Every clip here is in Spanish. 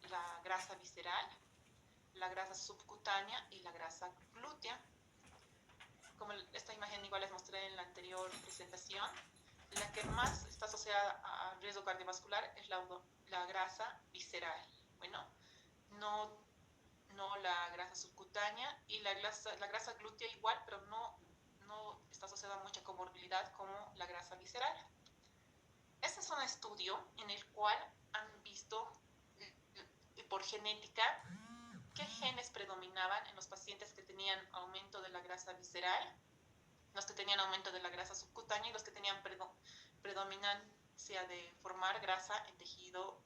la grasa visceral, la grasa subcutánea y la grasa glútea. Como esta imagen igual les mostré en la anterior presentación, la que más está asociada a riesgo cardiovascular es la grasa visceral. Bueno, no, no la grasa subcutánea, y la grasa glútea igual, pero no está asociada a mucha comorbilidad como la grasa visceral. Este es un estudio en el cual han visto por genética qué genes predominaban en los pacientes que tenían aumento de la grasa visceral, los que tenían aumento de la grasa subcutánea y los que tenían predominancia de formar grasa en tejido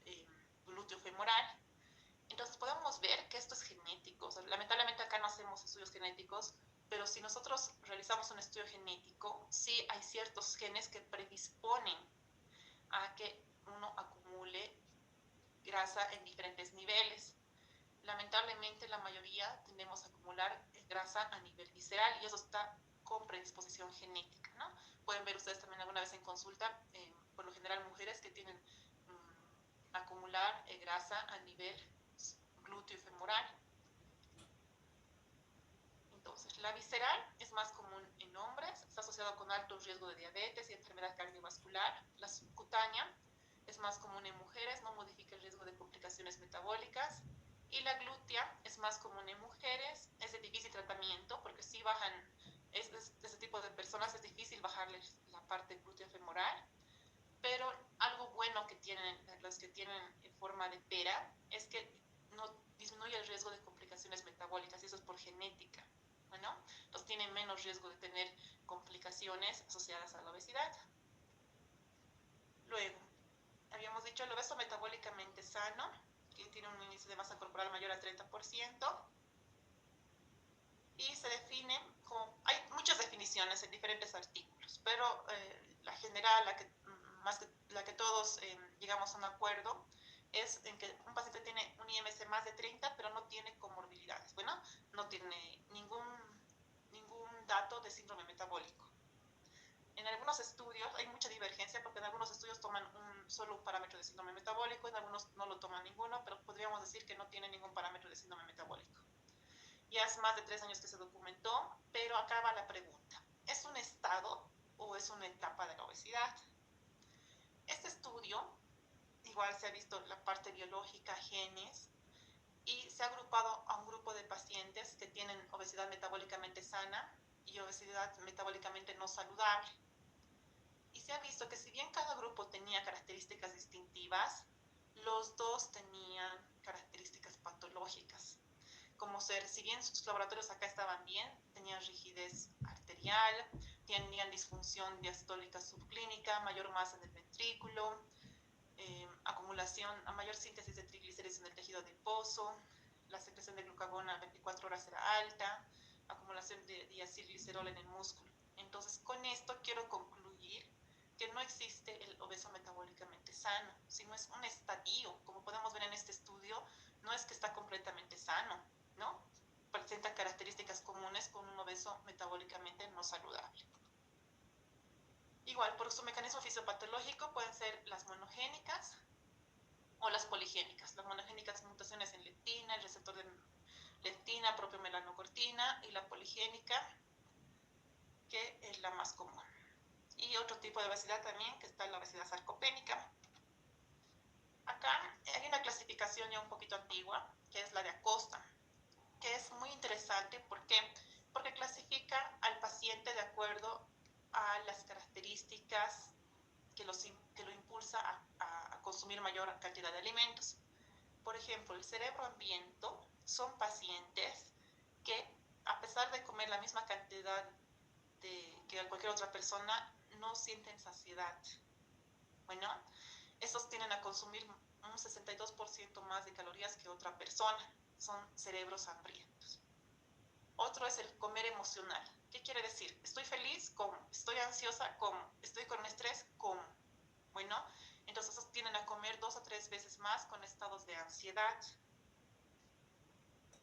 glúteo femoral. Entonces podemos ver que esto es genético. O sea, lamentablemente acá no hacemos estudios genéticos, pero si nosotros realizamos un estudio genético, sí hay ciertos genes que predisponen a que uno acumule grasa en diferentes niveles. Lamentablemente la mayoría tendemos a acumular grasa a nivel visceral y eso está con predisposición genética, ¿no? Pueden ver ustedes también alguna vez en consulta, por lo general mujeres que tienen acumular grasa a nivel glúteo femoral. Entonces, la visceral es más común en hombres, está asociado con alto riesgo de diabetes y enfermedad cardiovascular. La subcutánea es más común en mujeres, no modifica el riesgo de complicaciones metabólicas. Y la glútea es más común en mujeres, es de difícil tratamiento porque si bajan, de este tipo de personas es difícil bajarles la parte glútea femoral, pero algo bueno que tienen los que tienen en forma de pera es que no disminuye el riesgo de complicaciones metabólicas, y eso es por genética. Bueno, los tienen menos riesgo de tener complicaciones asociadas a la obesidad. Luego, habíamos dicho el obeso metabólicamente sano, que tiene un índice de masa corporal mayor al 30%, y se define como, hay muchas definiciones en diferentes artículos, pero la general, la que todos llegamos a un acuerdo, es en que un paciente tiene un IMC más de 30, pero no tiene comorbilidades. Bueno, no tiene ningún dato de síndrome metabólico. En algunos estudios hay mucha divergencia porque en algunos estudios toman solo un parámetro de síndrome metabólico, en algunos no lo toman ninguno, pero podríamos decir que no tiene ningún parámetro de síndrome metabólico. Ya es más de 3 años que se documentó, pero acá va la pregunta. ¿Es un estado o es una etapa de la obesidad? Este estudio, igual se ha visto la parte biológica, genes, y se ha agrupado a un grupo de pacientes que tienen obesidad metabólicamente sana y obesidad metabólicamente no saludable. Y se ha visto que si bien cada grupo tenía características distintivas, los dos tenían características patológicas, como ser, si bien sus laboratorios acá estaban bien, tenían rigidez arterial, tenían disfunción diastólica subclínica, mayor masa en el ventrículo, acumulación, a mayor síntesis de triglicéridos en el tejido adiposo, la secreción de glucagona a 24 horas era alta, acumulación de diacilglicerol en el músculo. Entonces, con esto quiero concluir que no existe el obeso metabólicamente sano, sino es un estadio. Como podemos ver en este estudio, no es que está completamente sano, ¿no? Presenta características comunes con un obeso metabólicamente no saludable. Igual, por su mecanismo fisiopatológico pueden ser las monogénicas o las poligénicas. Las monogénicas, mutaciones en leptina, el receptor de leptina, propio melanocortina, y la poligénica, que es la más común. Y otro tipo de obesidad también, que está la obesidad sarcopénica. Acá hay una clasificación ya un poquito antigua, que es la de Acosta, que es muy interesante. ¿Por qué? Porque clasifica al paciente de acuerdo a las características que lo impulsa a consumir mayor cantidad de alimentos. Por ejemplo, el cerebro hambriento son pacientes que, a pesar de comer la misma cantidad que cualquier otra persona, no sienten saciedad. Bueno, estos tienden a consumir un 62% más de calorías que otra persona. Son cerebros hambrientos. Otro es el comer emocional. ¿Qué quiere decir? Estoy feliz, como. Estoy ansiosa, como. Estoy con estrés, como. Bueno, entonces esos tienden a comer 2 a 3 veces más con estados de ansiedad.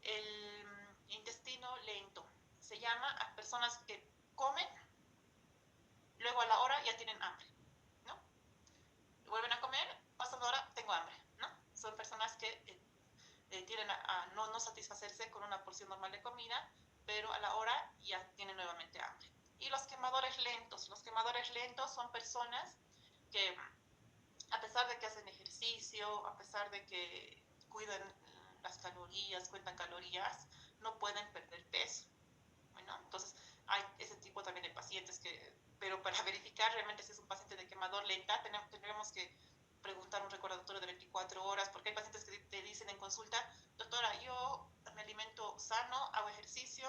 El intestino lento se llama a personas que comen, luego a la hora ya tienen hambre, ¿no? Vuelven a comer, pasa la hora, tengo hambre, ¿no? Son personas que no satisfacerse con una porción normal de comida, pero a la hora ya tienen nuevamente hambre. Y los quemadores lentos son personas que a pesar de que hacen ejercicio, a pesar de que cuidan las calorías, cuentan calorías, no pueden perder peso. Bueno, entonces hay ese tipo también de pacientes que, pero para verificar realmente si es un paciente de quemador lenta, tendremos que preguntar un recordatorio de 24 horas, porque hay pacientes que te dicen en consulta, doctora, yo me alimento sano, hago ejercicio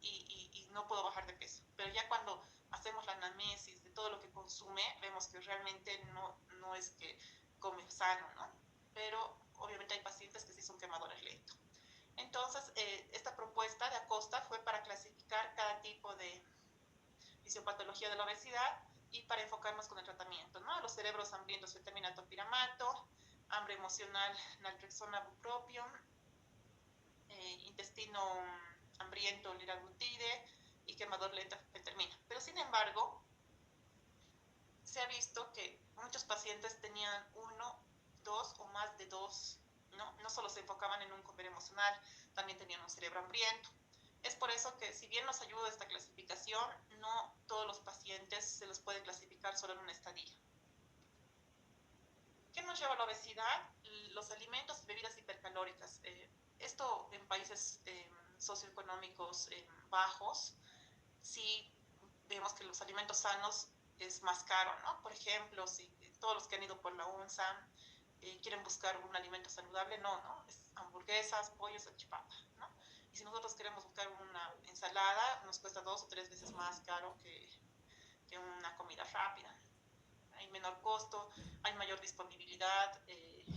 y no puedo bajar de peso. Pero ya cuando hacemos la anamnesis de todo lo que consume, vemos que realmente no es que come sano, ¿no? Pero obviamente hay pacientes que sí son quemadores lentos. Entonces, esta propuesta de Acosta fue para clasificar cada tipo de fisiopatología de la obesidad y para enfocarnos con el tratamiento, ¿no? Los cerebros hambrientos, feterminato piramato, hambre emocional, naltrexona bupropion, intestino hambriento, liraglutide y quemador lento, fetermina. Pero sin embargo, se ha visto que muchos pacientes tenían uno, dos o más de dos, ¿no? No solo se enfocaban en un comer emocional, también tenían un cerebro hambriento. Es por eso que si bien nos ayuda esta clasificación, no todos los pacientes se los puede clasificar solo en un estadio. ¿Qué nos lleva a la obesidad? Los alimentos y bebidas hipercalóricas. Esto en países socioeconómicos bajos, sí vemos que los alimentos sanos es más caro, ¿no? Por ejemplo, si todos los que han ido por la UNSA quieren buscar un alimento saludable, no, es hamburguesas, pollos, salchipapa, ¿no? Y si nosotros queremos buscar una ensalada, nos cuesta 2 o 3 veces más caro que una comida rápida. Hay menor costo, hay mayor disponibilidad.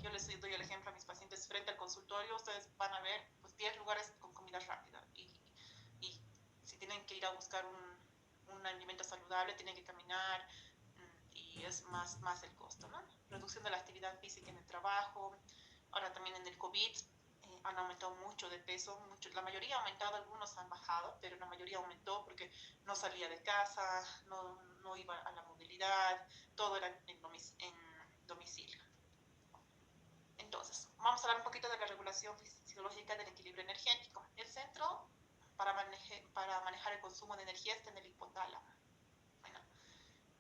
Yo les doy el ejemplo a mis pacientes frente al consultorio, ustedes van a ver pues 10 lugares con comida rápida y si tienen que ir a buscar un alimento saludable, tienen que caminar y es más el costo, ¿no? Reducción de la actividad física en el trabajo, ahora también en el COVID han aumentado mucho de peso, mucho, la mayoría ha aumentado, algunos han bajado, pero la mayoría aumentó porque no salía de casa, no iba a la movilidad, todo era en domicilio. Entonces, vamos a hablar un poquito de la regulación fisiológica del equilibrio energético. El centro para manejar el consumo de energía está en el hipotálamo. Bueno,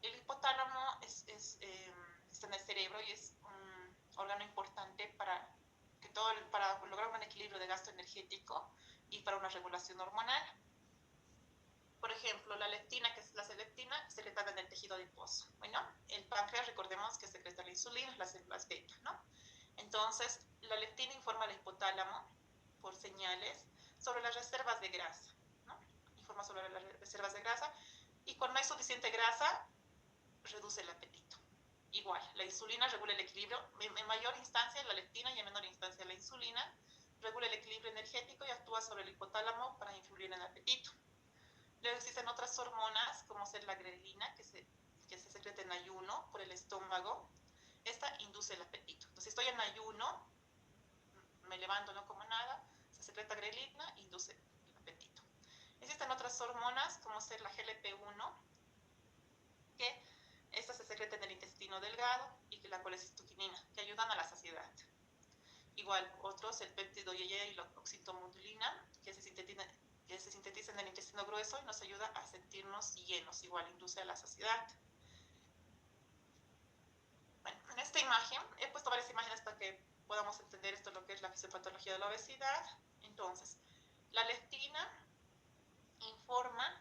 el hipotálamo está en el cerebro y es un órgano importante para lograr un equilibrio de gasto energético y para una regulación hormonal. Por ejemplo, la leptina, que es la selectina, secretada en el tejido adiposo. Bueno, el páncreas, recordemos que secreta la insulina, las células beta, ¿no? Entonces, la leptina informa al hipotálamo por señales sobre las reservas de grasa, ¿no? Informa sobre las reservas de grasa y cuando hay suficiente grasa, reduce el apetito. Igual, la insulina regula el equilibrio, en mayor instancia la leptina y en menor instancia la insulina, regula el equilibrio energético y actúa sobre el hipotálamo para influir en el apetito. Luego existen otras hormonas, como ser la grelina, que se secreta en ayuno por el estómago. Esta induce el apetito. Entonces, si estoy en ayuno, me levanto, no como nada, se secreta grelina, induce el apetito. Existen otras hormonas, como ser la GLP-1, que esta se secreta en el intestino delgado, y la colecistoquinina, que ayudan a la saciedad. Igual, otros, el péptido YY y la oxintomodulina, que se sintetiza en el intestino grueso y nos ayuda a sentirnos llenos, igual induce a la saciedad. Bueno, en esta imagen, he puesto varias imágenes para que podamos entender esto, lo que es la fisiopatología de la obesidad. Entonces, la leptina informa,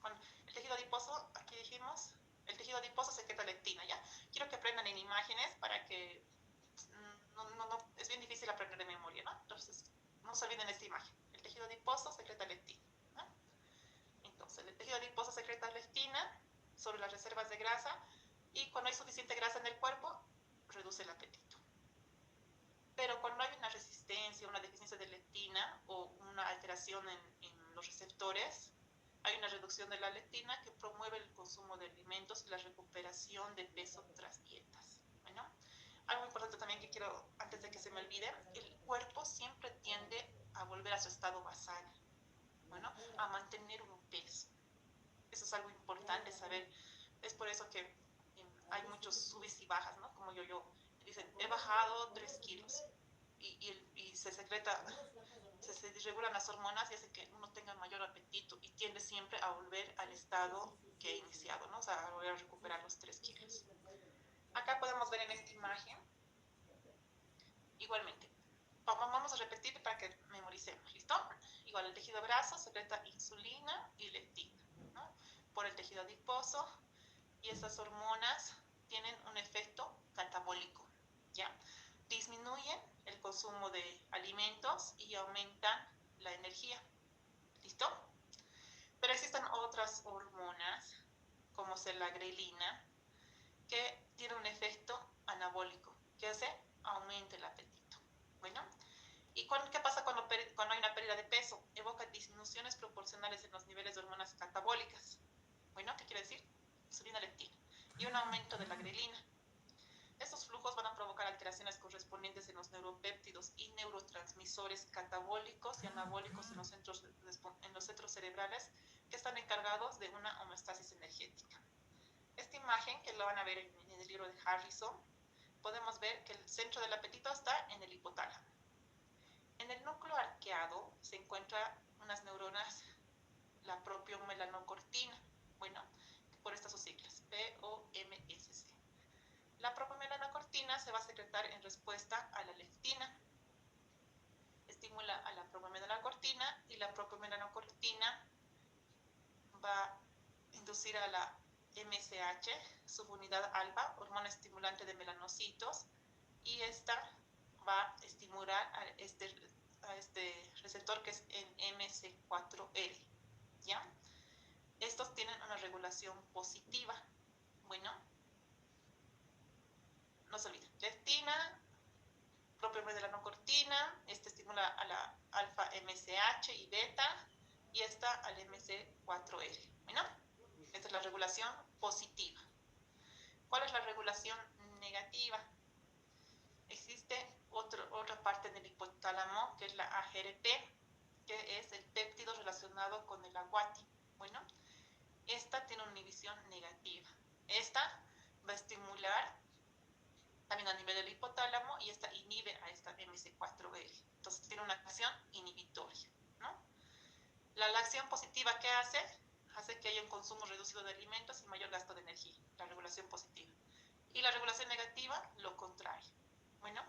con el tejido adiposo, aquí dijimos, el tejido adiposo secreta leptina, ¿ya? Quiero que aprendan en imágenes para que, es bien difícil aprender de memoria, ¿no? Entonces, no se olviden esta imagen. El tejido adiposo secreta leptina, ¿no? Entonces, el tejido adiposo secreta leptina sobre las reservas de grasa y cuando hay suficiente grasa en el cuerpo, reduce el apetito. Pero cuando hay una resistencia, una deficiencia de leptina o una alteración en los receptores, hay una reducción de la leptina que promueve el consumo de alimentos y la recuperación de peso tras dietas. Bueno, algo importante también que quiero, antes de que se me olvide, el cuerpo siempre tiende a volver a su estado basal, bueno, a mantener un peso. Eso es algo importante saber. Es por eso que hay muchos subes y bajas, ¿no? Como yo dicen, he bajado 3 kilos y se secreta se desregulan las hormonas y hace que uno tenga mayor apetito y tiende siempre a volver al estado que ha iniciado, ¿no? O sea, a volver a recuperar los 3 kilos. Acá podemos ver en esta imagen, igualmente, vamos a repetir para que memoricemos, ¿listo? Igual el tejido graso secreta insulina y leptina, ¿no? Por el tejido adiposo, y esas hormonas tienen un efecto catabólico, ¿ya? Disminuyen el consumo de alimentos y aumentan la energía, ¿listo? Pero existen otras hormonas, como es la grelina, que tiene un efecto anabólico, que hace aumente el apetito. Bueno, ¿y qué pasa cuando hay una pérdida de peso? Evoca disminuciones proporcionales en los niveles de hormonas catabólicas. Bueno, ¿qué quiere decir? Insulina, leptina. Y un aumento de la grelina. Estos flujos van a provocar alteraciones correspondientes en los neuropéptidos y neurotransmisores catabólicos y anabólicos en los centros cerebrales que están encargados de una homeostasis energética. Esta imagen, que lo van a ver en el libro de Harrison, podemos ver que el centro del apetito está en el hipotálamo. En el núcleo arqueado se encuentran unas neuronas, la propiomelaanocortina, bueno, por estas sus siglas, POMSC. La propiomelaanocortina se va a secretar en respuesta a la leptina. Estimula a la propiomelaanocortina y la propiomelaanocortina va a inducir a la MSH, subunidad alfa, hormona estimulante de melanocitos, y esta va a estimular a este receptor que es en MC4R, ¿ya? Estos tienen una regulación positiva. Bueno, no se olviden, leptina, propiomelaanocortina, este estimula a la alfa MSH y beta, y esta al MC4R. Bueno, esta es la regulación positiva. ¿Cuál es la regulación negativa? Existe otra parte del hipotálamo, que es la AGRP, que es el péptido relacionado con el aguati. Bueno, esta tiene una inhibición negativa. Esta va a estimular también a nivel del hipotálamo y esta inhibe a esta MC4R. Entonces tiene una acción inhibitoria, ¿no? La acción positiva, ¿qué hace? Hace que haya un consumo reducido de alimentos y mayor gasto de energía, la regulación positiva. Y la regulación negativa, lo contrario. Bueno,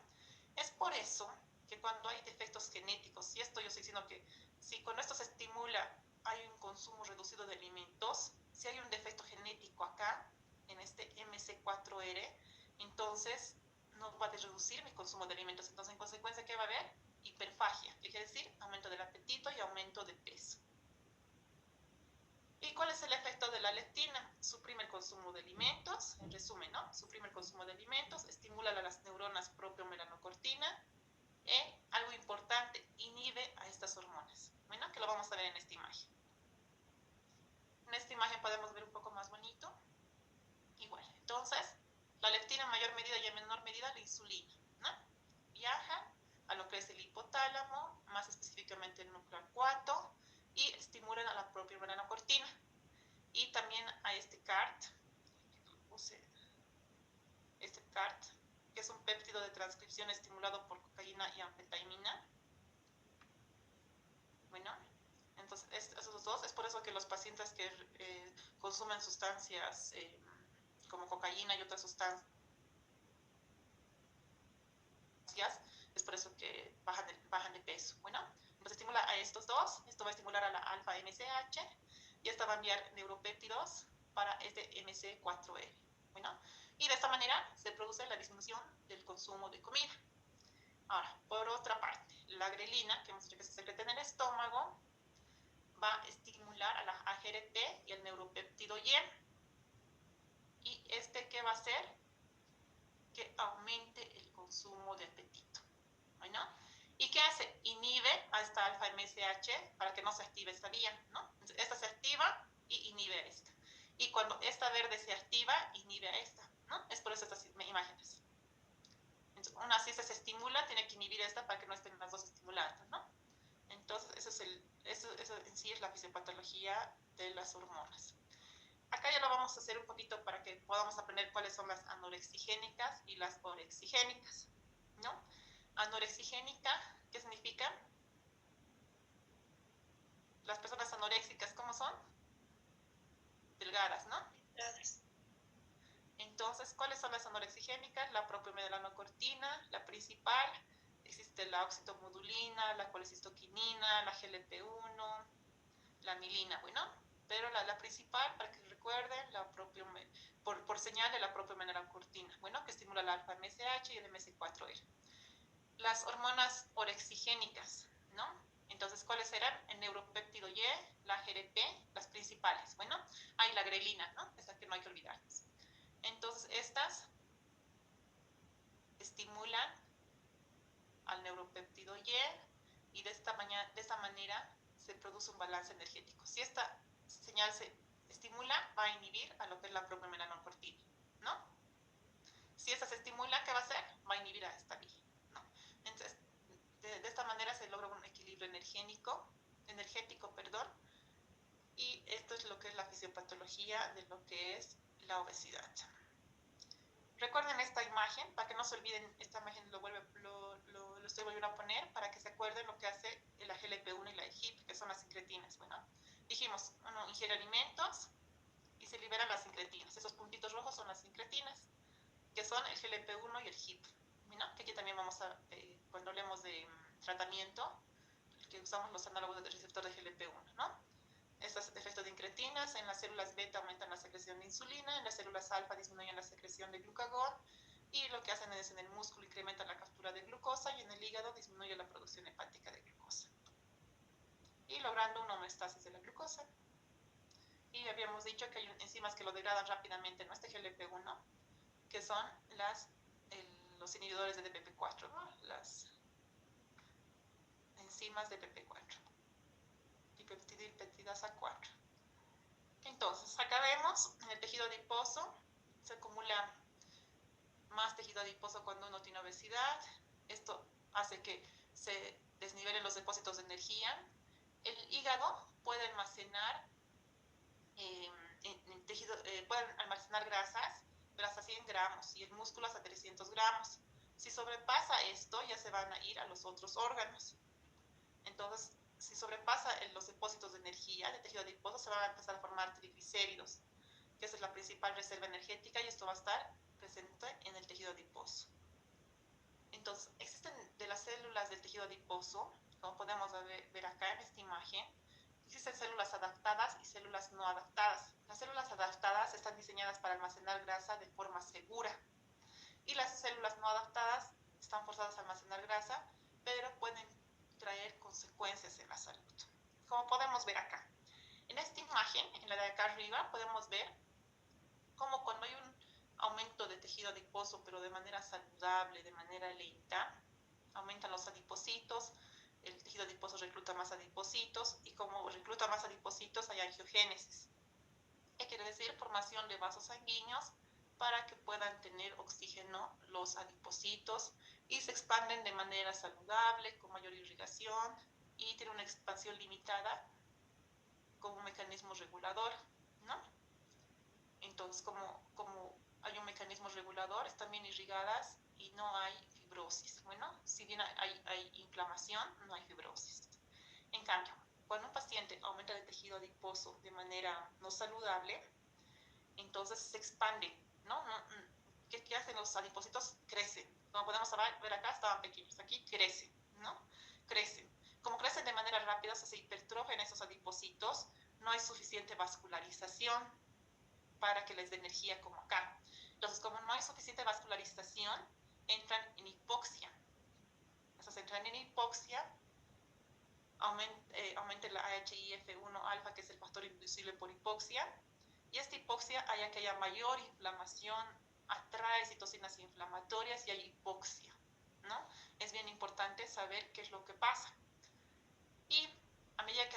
es por eso que cuando hay defectos genéticos, y esto yo estoy diciendo que si cuando esto se estimula hay un consumo reducido de alimentos, si hay un defecto genético acá, en este MC4R, entonces no va a reducir mi consumo de alimentos. Entonces, en consecuencia, ¿qué va a haber? Hiperfagia, que quiere decir aumento del apetito y aumento de peso. ¿Y cuál es el efecto de la leptina? Suprime el consumo de alimentos, en resumen, ¿no? Suprime el consumo de alimentos, estimula a las neuronas propiomelaanocortina, y, algo importante, inhibe a estas hormonas. Bueno, que lo vamos a ver en esta imagen. En esta imagen podemos ver un poco más bonito. Igual, entonces, la leptina en mayor medida y en menor medida la insulina, ¿no? Viaja a lo que es el hipotálamo, más específicamente el núcleo arcuato, y estimulan a la propiomelaanocortina. Y también a este CART, que es un péptido de transcripción estimulado por cocaína y anfetamina. Bueno, entonces esos dos, es por eso que los pacientes que consumen sustancias como cocaína y otras sustancias, es por eso que bajan de peso. Bueno, entonces estimula a estos dos, esto va a estimular a la alfa MSH y esta va a enviar neuropéptidos para este MC4R. Bueno, y de esta manera se produce la disminución del consumo de comida. Ahora, por otra parte, la grelina, que hemos dicho que se secreta en el estómago, va a estimular a la AGRP y el neuropéptido Y. ¿Y este qué va a hacer? Que aumente el consumo de apetito. ¿No? ¿Y qué hace? Inhibe a esta alfa MSH para que no se active esta vía, ¿no? Entonces, esta se activa y inhibe a esta. Y cuando esta verde se activa, inhibe a esta, ¿no? Es por eso estas imágenes. Entonces, una si esta se estimula, tiene que inhibir esta para que no estén las dos estimulando, ¿no? Entonces, eso en sí es la fisiopatología de las hormonas. Acá ya lo vamos a hacer un poquito para que podamos aprender cuáles son las anorexigénicas y las orexigénicas, ¿no? Anorexigénica, ¿qué significa? las personas anoréxicas, ¿cómo son? Delgadas, ¿no? Delgadas. Entonces, ¿cuáles son las anorexigénicas? La propiomelanocortina, la principal, existe la oxitomodulina, la colecistoquinina, la GLP-1, la milina, bueno, pero la principal, para que recuerden, por señal de la propiomelanocortina, bueno, que estimula la alfa-MSH y el MS4R. Las hormonas orexigénicas, ¿no? Entonces, ¿cuáles eran? El neuropéptido Y, la GRP, las principales, bueno, hay la grelina, ¿no? Esa que no hay que olvidarnos. Entonces, estas estimulan al neuropéptido Y de esta manera se produce un balance energético. Si esta señal se estimula, va a inhibir a lo que es la propia melanocortina, ¿no? Si esta se estimula, ¿qué va a hacer? Va a inhibir a esta vía, ¿no? Entonces, de esta manera se logra un equilibrio energético, y esto es lo que es la fisiopatología de lo que es la obesidad. Recuerden esta imagen, para que no se olviden, esta imagen lo estoy volviendo a poner para que se acuerden lo que hace la GLP-1 y la HIP, que son las incretinas. Bueno, dijimos, uno ingiere alimentos y se liberan las incretinas. Esos puntitos rojos son las incretinas, que son el GLP-1 y el HIP. ¿No? Que aquí también vamos a, cuando hablemos de tratamiento, que usamos los análogos del receptor de GLP-1, ¿no? Estos efectos de incretinas en las células beta aumentan la secreción de insulina, en las células alfa disminuyen la secreción de glucagón, y lo que hacen es en el músculo incrementan la captura de glucosa y en el hígado disminuye la producción hepática de glucosa, y logrando una homeostasis de la glucosa. Y habíamos dicho que hay enzimas que lo degradan rápidamente, ¿no? Este GLP-1, que son los inhibidores de DPP4, ¿no? Las enzimas de DPP4, dipeptidilpeptidasa 4. Entonces, acá vemos en el tejido adiposo se acumula más tejido adiposo cuando uno tiene obesidad. Esto hace que se desnivelen los depósitos de energía. El hígado puede almacenar pueden almacenar grasas hasta 100 gramos, y el músculo hasta 300 gramos. Si sobrepasa esto, ya se van a ir a los otros órganos. Entonces, si sobrepasa los depósitos de energía del tejido adiposo, se van a empezar a formar triglicéridos, que esa es la principal reserva energética, y esto va a estar presente en el tejido adiposo. Entonces, existen de las células del tejido adiposo, como podemos ver acá en esta imagen, existen células adaptadas y células no adaptadas. Las células adaptadas están diseñadas para almacenar grasa de forma segura, y las células no adaptadas están forzadas a almacenar grasa, pero pueden traer consecuencias en la salud. Como podemos ver acá. En esta imagen, en la de acá arriba, podemos ver cómo cuando hay un aumento de tejido adiposo, pero de manera saludable, de manera lenta, aumentan los adipocitos, el tejido adiposo recluta más adipocitos, y como recluta más adipocitos hay angiogénesis. ¿Qué quiere decir? Formación de vasos sanguíneos para que puedan tener oxígeno los adipocitos, y se expanden de manera saludable, con mayor irrigación, y tiene una expansión limitada como un mecanismo regulador, ¿no? Entonces, como hay un mecanismo regulador, están bien irrigadas y no hay fibrosis. Bueno, si bien hay inflamación, no hay fibrosis. En cambio, cuando un paciente aumenta de tejido adiposo de manera no saludable, entonces se expande, ¿no? ¿Qué hacen los adipocitos? Crecen. Como podemos ver acá, estaban pequeños. Aquí crecen, ¿no? Crecen. Como crecen de manera rápida, se hipertrofian esos adipocitos, no hay suficiente vascularización para que les dé energía como acá. Entonces, como no hay suficiente vascularización, entran en hipoxia. Entonces, entran en hipoxia, aumenta la AHIF1 alfa, que es el factor inducible por hipoxia, y esta hipoxia hay que haya mayor inflamación, atrae citocinas inflamatorias y hay hipoxia, ¿no? Es bien importante saber qué es lo que pasa. Y a medida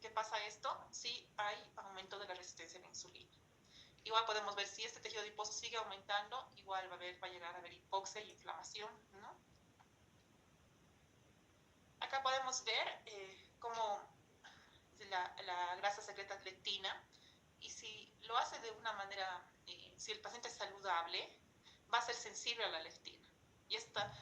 que pasa esto, sí hay aumento de la resistencia a la insulina. Igual podemos ver, si este tejido adiposo sigue aumentando, igual va a llegar a haber hipoxia y inflamación, ¿no? Acá podemos ver cómo la grasa secreta lectina, y si lo hace de una manera, si el paciente es saludable, va a ser sensible a la lectina. Y esta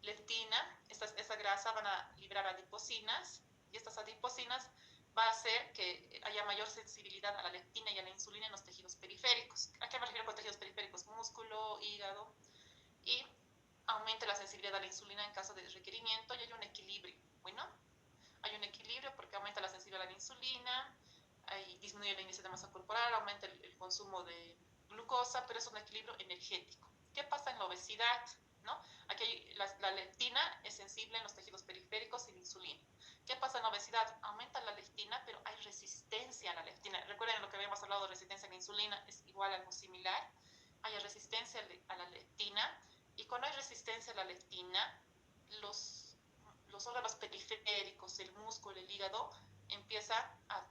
lectina, esa grasa van a liberar adipocinas, y estas adipocinas va a hacer que haya mayor sensibilidad a la leptina y a la insulina en los tejidos periféricos. ¿A qué me refiero con tejidos periféricos? Músculo, hígado, y aumenta la sensibilidad a la insulina en caso de requerimiento y hay un equilibrio. Bueno, hay un equilibrio porque aumenta la sensibilidad a la insulina, disminuye el índice de masa corporal, aumenta el consumo de glucosa, pero es un equilibrio energético. ¿Qué pasa en la obesidad? ¿No? Aquí la leptina es sensible en los tejidos periféricos y la insulina. ¿Qué pasa en la obesidad? Aumenta la leptina, pero hay resistencia a la leptina. Recuerden lo que habíamos hablado de resistencia a la insulina, es igual a algo similar. Hay resistencia a la leptina, y cuando hay resistencia a la leptina, los órganos periféricos, el músculo, el hígado, empieza a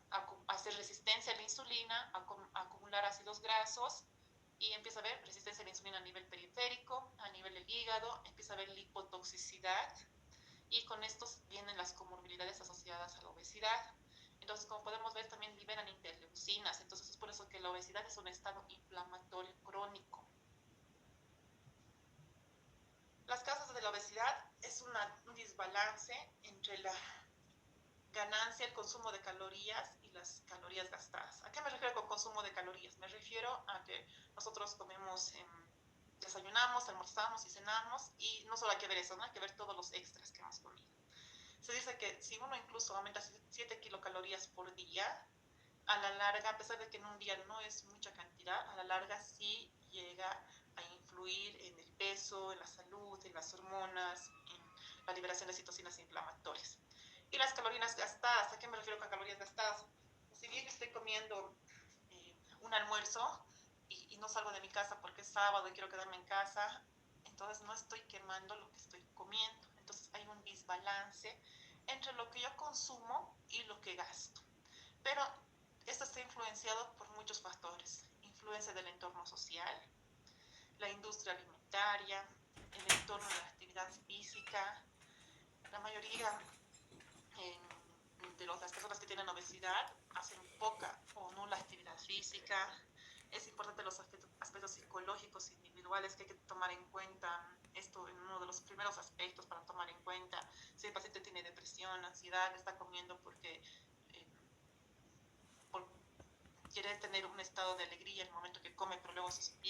hacer resistencia a la insulina, a acumular ácidos grasos, y empieza a haber resistencia a la insulina a nivel periférico, a nivel del hígado, empieza a haber lipotoxicidad, y con estos vienen las comorbilidades asociadas a la obesidad. Entonces, como podemos ver, también liberan interleucinas. Entonces, es por eso que la obesidad es un estado inflamatorio crónico. Las causas de la obesidad es un desbalance entre la ganancia, el consumo de calorías y las calorías gastadas. ¿A qué me refiero con consumo de calorías? Me refiero a que nosotros comemos, desayunamos, almorzamos y cenamos, y no solo hay que ver eso, ¿no? Hay que ver todos los extras que hemos comido. Se dice que si uno incluso aumenta 7 kilocalorías por día, a la larga, a pesar de que en un día no es mucha cantidad, a la larga sí llega a influir en el peso, en la salud, en las hormonas, en la liberación de citocinas inflamatorias. Y las calorías gastadas, ¿a qué me refiero con calorías gastadas? Si bien estoy comiendo un almuerzo y no salgo de mi casa porque es sábado y quiero quedarme en casa, entonces no estoy quemando lo que estoy comiendo. Entonces hay un desbalance entre lo que yo consumo y lo que gasto. Pero esto está influenciado por muchos factores. Influencia del entorno social, la industria alimentaria, el entorno de la actividad física. La mayoría de las personas que tienen obesidad hacen poca o nula actividad física. Es importante los aspectos psicológicos individuales que hay que tomar en cuenta. Esto en uno de los primeros aspectos para tomar en cuenta. Si el paciente tiene depresión, ansiedad, está comiendo porque por querer tener un estado de alegría en el momento que come, pero luego se pierde